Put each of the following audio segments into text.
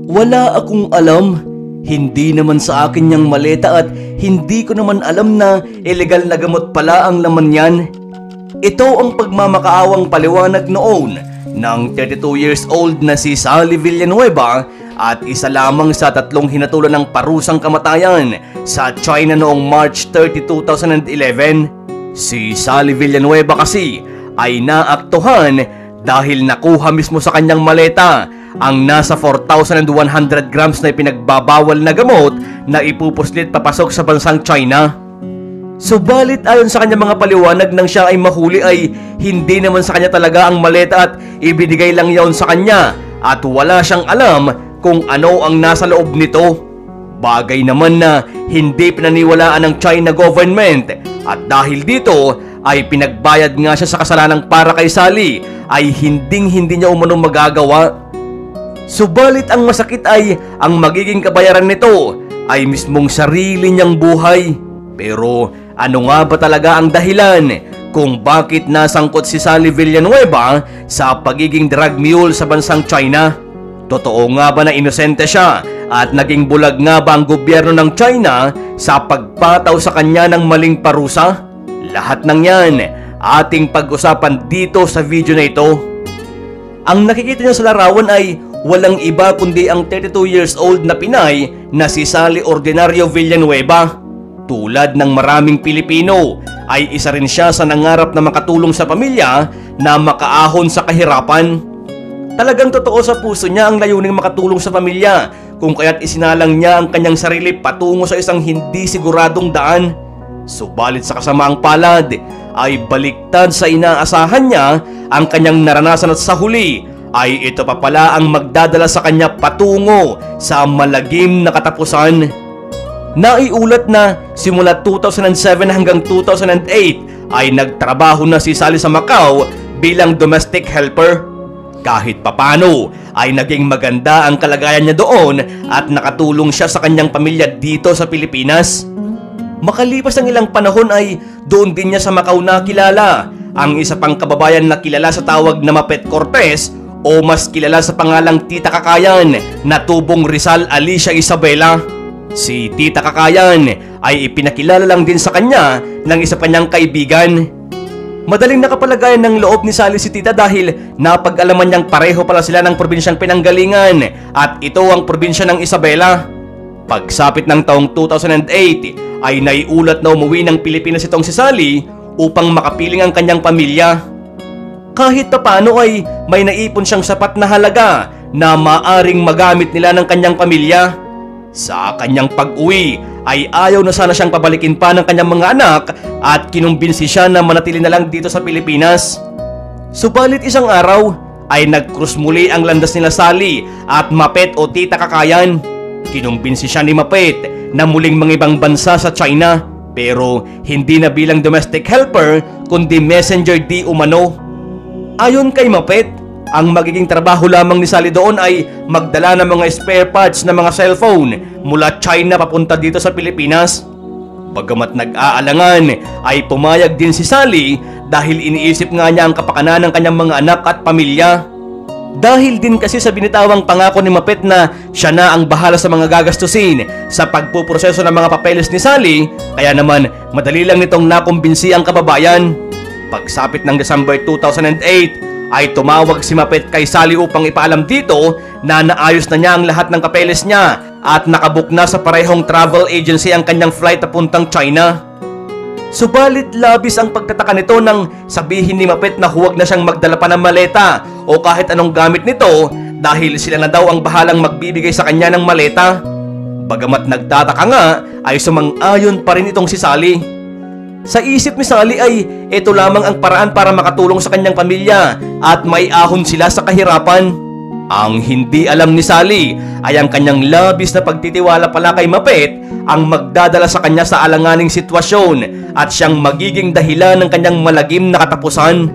Wala akong alam. Hindi naman sa akin yung maleta at hindi ko naman alam na illegal na gamot pala ang laman yan. Ito ang pagmamakaawang paliwanag noon ng 32 years old na si Sally Villanueva at isa lamang sa 3 hinatulan ng parusang kamatayan sa China noong March 30, 2011. Si Sally Villanueva kasi ay naaktuhan dahil nakuha mismo sa kanyang maleta ang nasa 4,100 grams na ipinagbabawal na gamot na ipupuslit papasok sa bansang China. Subalit ayon sa kanyang mga paliwanag nang siya ay mahuli ay hindi naman sa kanya talaga ang maleta at ibinigay lang yaon sa kanya at wala siyang alam kung ano ang nasa loob nito. Bagay naman na hindi pinaniwalaan ng China government at dahil dito ay pinagbayad nga siya sa kasalanang para kay Sally ay hindi niya umanong magagawa. Subalit ang masakit ay ang magiging kabayaran nito ay mismong sarili niyang buhay. Pero ano nga ba talaga ang dahilan kung bakit nasangkot si Sally Villanueva sa pagiging drug mule sa bansang China? Totoo nga ba na inosente siya at naging bulag nga ba ang gobyerno ng China sa pagpataw sa kanya ng maling parusa? Lahat ng yan ating pag-usapan dito sa video na ito. Ang nakikita niyo sa larawan ay walang iba kundi ang 32 years old na Pinay na si Sally Ordinario Villanueva. Tulad ng maraming Pilipino ay isa rin siya sa nangarap na makatulong sa pamilya na makaahon sa kahirapan. Talagang totoo sa puso niya ang layuning makatulong sa pamilya kung kaya't isinalang niya ang kanyang sarili patungo sa isang hindi siguradong daan. Subalit sa kasamaang palad ay baliktad sa inaasahan niya ang kanyang naranasan at sa huli ay ito pa pala ang magdadala sa kanya patungo sa malagim na katapusan. Naiulat na simula 2007 hanggang 2008 ay nagtrabaho na si Sally sa Macau bilang domestic helper. Kahit papano ay naging maganda ang kalagayan niya doon at nakatulong siya sa kanyang pamilya dito sa Pilipinas. Makalipas ang ilang panahon ay doon din niya sa Macau nakilala ang isa pang kababayan na kilala sa tawag na Mapet Cortez o mas kilala sa pangalang Tita Kakayan na tubong Rizal Alicia Isabela. Si Tita Kakayan ay ipinakilala lang din sa kanya ng isa pa niyang kaibigan. Madaling nakapalagayan ng loob ni Sally si Tita dahil napag-alaman niyang pareho pala sila ng probinsyang pinanggalingan at ito ang probinsya ng Isabela. Pagsapit ng taong 2008 ay naiulat na umuwi ng Pilipinas itong si Sally upang makapiling ang kanyang pamilya. Kahit paano ay may naipon siyang sapat na halaga na maaring magamit nila ng kanyang pamilya. Sa kanyang pag-uwi ay ayaw na sana siyang pabalikin pa ng kanyang mga anak at kinumbinsi siya na manatili na lang dito sa Pilipinas. Subalit isang araw ay nag-cruise muli ang landas nila Sally at Mapet o Tita Kakayan. Kinumbinsi siya ni Mapet na muling mangibang bansa sa China pero hindi na bilang domestic helper kundi messenger di umano. Ayon kay Mapet, ang magiging trabaho lamang ni Sally doon ay magdala ng mga spare parts ng mga cellphone mula China papunta dito sa Pilipinas. Bagamat nag-aalangan ay pumayag din si Sally dahil iniisip nga niya ang kapakanan ng kanyang mga anak at pamilya. Dahil din kasi sa binitawang pangako ni Mapet na siya na ang bahala sa mga gagastusin sa pagpuproseso ng mga papeles ni Sally, kaya naman madali lang nitong nakumbinsi ang kababayan. Pagsapit ng December 2008 ay tumawag si Mapet kay Sally upang ipaalam dito na naayos na niya ang lahat ng papeles niya at nakabook na sa parehong travel agency ang kanyang flight papuntang China. Subalit labis ang pagtataka nito nang sabihin ni Mapet na huwag na siyang magdala pa ng maleta o kahit anong gamit nito dahil sila na daw ang bahalang magbibigay sa kanya ng maleta. Bagamat nagtataka nga ay sumang-ayon pa rin itong si Sally. Sa isip ni Sally ay ito lamang ang paraan para makatulong sa kanyang pamilya at may ahon sila sa kahirapan. Ang hindi alam ni Sally ay ang kanyang labis na pagtitiwala pala kay Mapet ang magdadala sa kanya sa alanganing sitwasyon at siyang magiging dahilan ng kanyang malagim na katapusan.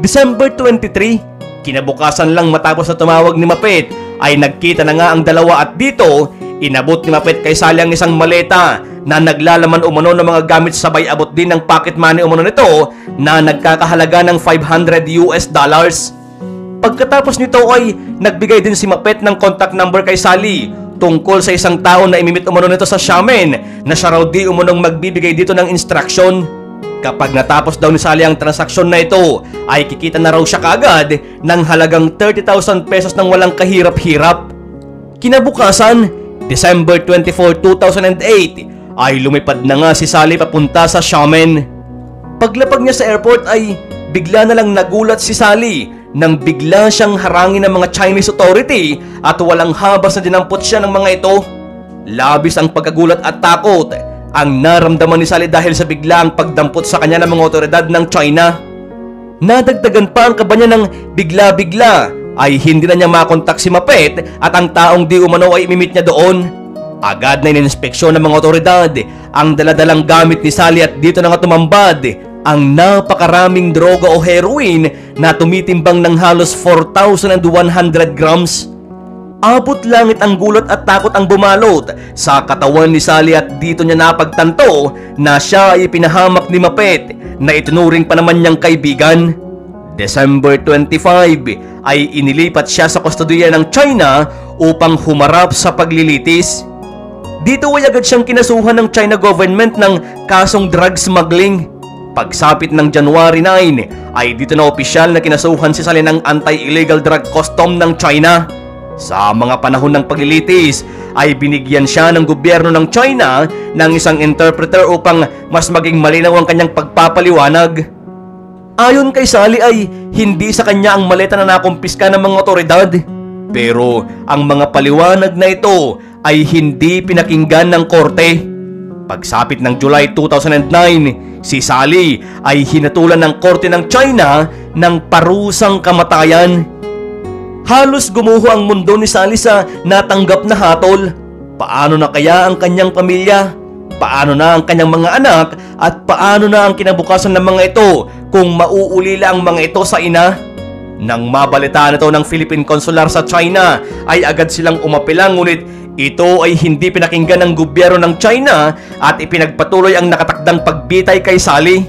December 23, kinabukasan lang matapos na tumawag ni Mapet ay nagkita na nga ang dalawa at dito inabot ni Mapet kay Sally ang isang maleta na naglalaman umano ng mga gamit sabay abot din ng pocket money umano nito na nagkakahalaga ng $500. Pagkatapos nito ay nagbigay din si Mapet ng contact number kay Sally tungkol sa isang tao na imimit umano nito sa Xiamen na siya raw di umunong magbibigay dito ng instruction. Kapag natapos daw ni Sally ang transaksyon na ito, ay kikita na raw siya kaagad ng halagang 30,000 pesos ng walang kahirap-hirap. Kinabukasan, December 24, 2008, ay lumipad na nga si Sally papunta sa Xiamen. Paglapag niya sa airport ay bigla na lang nagulat si Sally nang bigla siyang harangin ng mga Chinese authority at walang habas na dinampot siya ng mga ito. Labis ang pagkagulat at takot ang naramdaman ni Sally dahil sa biglaang pagdampot sa kanya ng mga otoridad ng China. Nadagdagan pa ang kaba niya ng bigla-bigla ay hindi na niya makontak si Mapet at ang taong di umano ay imimit niya doon. Agad na ininspeksyon ng mga otoridad ang daladalang gamit ni Sally at dito na nga tumambad ang napakaraming droga o heroin na tumitimbang ng halos 4,100 grams. Abot langit ang gulat at takot ang bumalot sa katawan ni Sally at dito niya napagtanto na siya ay pinahamak ni Mapet na itunuring pa naman niyang kaibigan. December 25 ay inilipat siya sa kustodiya ng China upang humarap sa paglilitis. Dito ay agad siyang kinasuhan ng China government ng kasong drug smuggling. Pagsapit ng January 9 ay dito na opisyal na kinasuhan si Sally ng Anti-Illegal Drug Custom ng China. Sa mga panahon ng paglilitis ay binigyan siya ng gobyerno ng China ng isang interpreter upang mas maging malinaw ang kanyang pagpapaliwanag. Ayon kay Sally ay hindi sa kanya ang maleta na nakumpiska ng mga otoridad. Pero ang mga paliwanag na ito ay hindi pinakinggan ng korte. Pagsapit ng July 2009, si Sally ay hinatulan ng korte ng China ng parusang kamatayan. Halos gumuho ang mundo ni Sally sa natanggap na hatol. Paano na kaya ang kanyang pamilya? Paano na ang kanyang mga anak? At paano na ang kinabukasan ng mga ito kung mauulila ang mga ito sa ina? Nang mabalitaan ito ng Philippine Consular sa China ay agad silang umapela, ngunit ito ay hindi pinakinggan ng gobyerno ng China at ipinagpatuloy ang nakatakdang pagbitay kay Sally.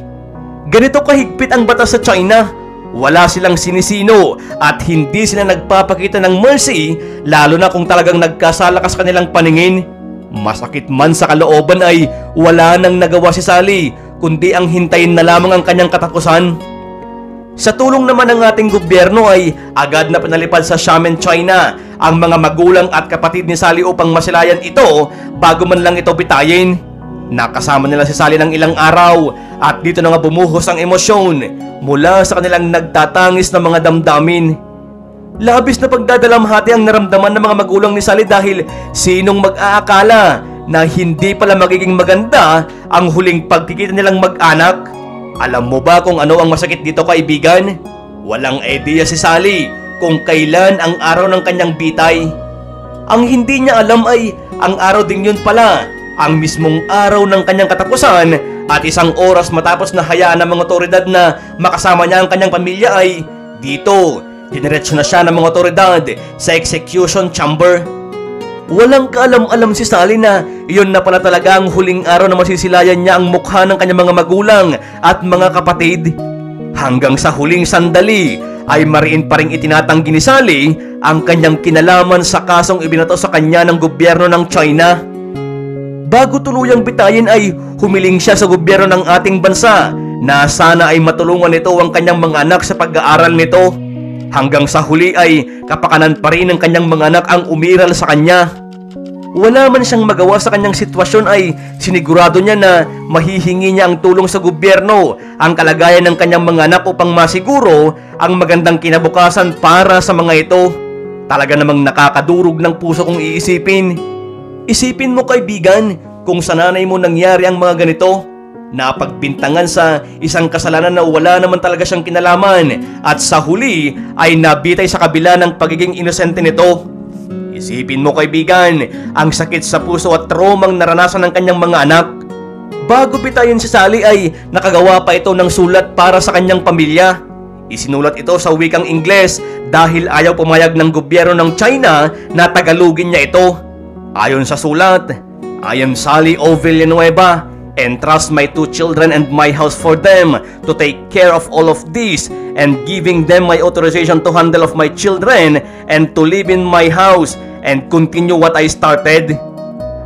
Ganito kahigpit ang batas sa China. Wala silang sinisino at hindi sila nagpapakita ng mercy, lalo na kung talagang nagkasala ka sa kanilang paningin. Masakit man sa kalooban ay wala nang nagawa si Sally, kundi ang hintayin na lamang ang kanyang katapusan. Sa tulong naman ng ating gobyerno ay agad na pinalipad sa Xiamen, China ang mga magulang at kapatid ni Sally upang masilayan ito bago man lang ito bitayin. Nakasama nila si Sally ng ilang araw at dito na nga bumuhos ang emosyon mula sa kanilang nagtatangis na mga damdamin. Labis na pagdadalamhati ang naramdaman ng mga magulang ni Sally dahil sinong mag-aakala na hindi pala magiging maganda ang huling pagkikita nilang mag-anak. Alam mo ba kung ano ang masakit dito, kaibigan? Walang idea si Sally kung kailan ang araw ng kanyang bitay. Ang hindi niya alam ay ang araw ding yun pala ang mismong araw ng kanyang katapusan at isang oras matapos na hayaan ng mga otoridad na makasama niya ang kanyang pamilya ay dito, diniretso na siya ng mga otoridad sa execution chamber. Walang kaalam-alam si Sally na iyon na pala talaga ang huling araw na masisilayan niya ang mukha ng kanyang mga magulang at mga kapatid. Hanggang sa huling sandali ay mariin pa ring itinatanggi ni Sally ang kanyang kinalaman sa kasong ibinato sa kanya ng gobyerno ng China. Bago tuluyang bitayin ay humiling siya sa gobyerno ng ating bansa na sana ay matulungan nito ang kanyang mga anak sa pag-aaral nito. Hanggang sa huli ay kapakanan pa rin ng kanyang mga anak ang umiral sa kanya. Wala man siyang magawa sa kanyang sitwasyon ay sinigurado niya na mahihingi niya ang tulong sa gobyerno ang kalagayan ng kanyang mga anak upang masiguro ang magandang kinabukasan para sa mga ito. Talaga namang nakakadurog ng puso kung iisipin. Isipin mo, kaibigan, kung sa nanay mo nangyari ang mga ganito. Napagbintangan sa isang kasalanan na wala naman talaga siyang kinalaman at sa huli ay nabitay sa kabila ng pagiging inosente nito. Isipin mo, kaibigan, ang sakit sa puso at traumang naranasan ng kanyang mga anak. Bago bitayin si Sally ay nakagawa pa ito ng sulat para sa kanyang pamilya. Isinulat ito sa wikang Ingles dahil ayaw pumayag ng gobyerno ng China na tagalugin niya ito. Ayon sa sulat, I am Sally O. Villanueva, entrust my 2 children and my house for them to take care of all of this, and giving them my authorization to handle of my children and to live in my house and continue what I started.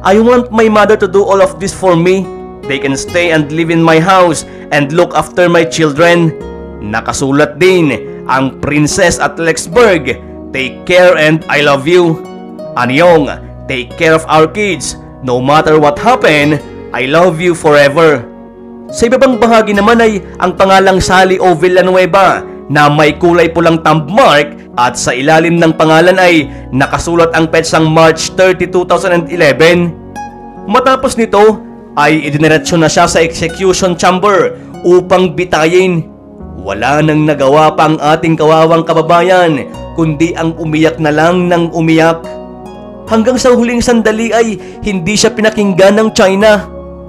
I want my mother to do all of this for me. They can stay and live in my house and look after my children. Nakasulat din ang Princess at Lexburg, take care and I love you. Anyong, take care of our kids. No matter what happen, I love you forever. Sa ibabang bahagi naman ay ang pangalang Sally O. Villanueva na may kulay pulang thumb mark at sa ilalim ng pangalan ay nakasulat ang petsang March 30, 2011. Matapos nito ay idiniretso na siya sa execution chamber upang bitayin. Wala nang nagawa pa ang ating kawawang kababayan kundi ang umiyak na lang ng umiyak. Hanggang sa huling sandali ay hindi siya pinakinggan ng China.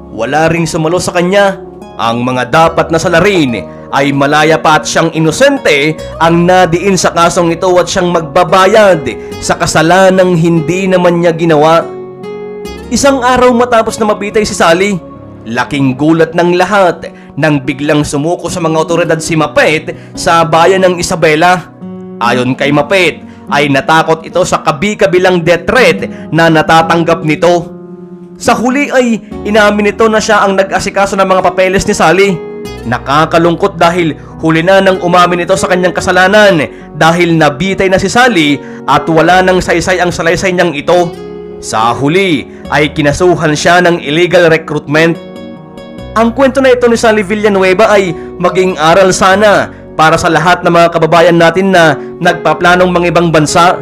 Wala ring sumalo sa kanya. Ang mga dapat na salarin ay malaya pa at siyang inosente ang nadiin sa kasong ito at siyang magbabayad sa kasalanang hindi naman niya ginawa. Isang araw matapos na mabitay si Sally, laking gulat ng lahat nang biglang sumuko sa mga otoridad si Mapet sa bayan ng Isabela. Ayon kay Mapet, ay natakot ito sa kabi-kabilang death threat na natatanggap nito. Sa huli ay inamin nito na siya ang nag-asikaso ng mga papeles ni Sally. Nakakalungkot dahil huli na nang umamin ito sa kanyang kasalanan dahil nabitay na si Sally at wala nang saysay ang salaysay niyang ito. Sa huli ay kinasuhan siya ng illegal recruitment. Ang kwento na ito ni Sally Villanueva ay maging aral sana para sa lahat ng mga kababayan natin na nagpaplanong mangibang bansa.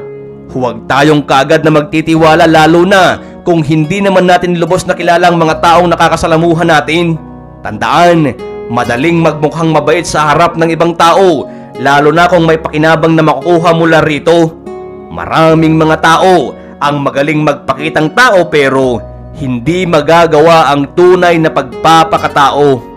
Huwag tayong kaagad na magtitiwala lalo na kung hindi naman natin lubos na kilala ang mga taong nakakasalamuhan natin. Tandaan, madaling magmukhang mabait sa harap ng ibang tao, lalo na kung may pakinabang na makukuha mula rito. Maraming mga tao ang magaling magpakitang tao pero hindi magagawa ang tunay na pagpapakatao.